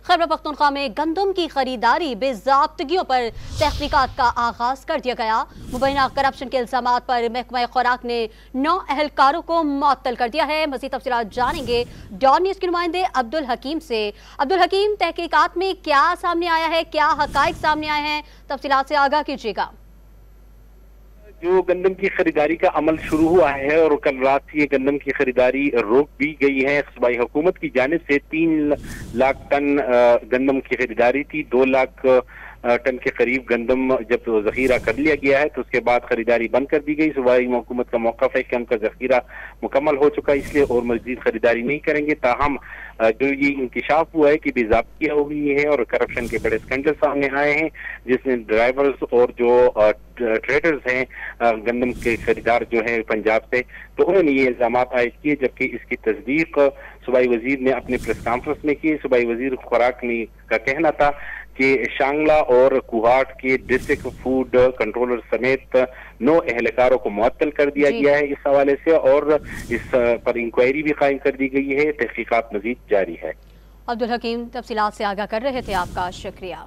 खैबर पख्तूनख्वा में गंदम की खरीदारी बेज़ाब्तगियों पर तहकीकात का आगाज कर दिया गया। मुबैना करप्शन के इल्जामात पर महकमा खुराक ने 9 अहलकारों को मुअत्तल कर दिया है। मज़ीद तफसीलात जानेंगे डॉन न्यूज़ के नुमाइंदे अब्दुल हकीम से। अब्दुल हकीम, तहकीकात में क्या सामने आया है, क्या हकाइक सामने आए हैं, तफसीलात से आगाह कीजिएगा। जो गंदम की खरीदारी का अमल शुरू हुआ है और कल रात से ये गंदम की खरीदारी रोक दी गई है। सूबाई हुकूमत की जानिब से 3 लाख टन गंदम की खरीदारी थी। 2 लाख टन के करीब गंदम जब जखीरा कर लिया गया है तो उसके बाद खरीदारी बंद कर दी गई। सूबाई हुकूमत का मौक़िफ़ है कि उनका जखीरा मुकम्मल हो चुका है, इसलिए और मज़ीद खरीदारी नहीं करेंगे। ताहम जो ये इंकिशाफ हुआ है कि बेज़ाब्तियाँ हो गई है और करप्शन के बड़े स्कैंडल सामने आए हैं, जिसमें ड्राइवर्स और जो ट्रेडर्स हैं गंदम के खरीदार जो हैं पंजाब से, तो उन्होंने ये इल्जाम आयद किए, जबकि इसकी तस्दीक सूबाई वजीर ने अपने प्रेस कॉन्फ्रेंस में की। सूबाई वजीर खुराक का कहना था कि शांगला और कुहाट के डिस्ट्रिक्ट फूड कंट्रोलर समेत 9 अहलकारों को मुअत्तल कर दिया गया है इस हवाले से, और इस पर इंक्वायरी भी कायम कर दी गई है। तहकीकात मजीद जारी है। अब्दुल हकीम, तफसीलात से आगाह कर रहे थे, आपका शुक्रिया।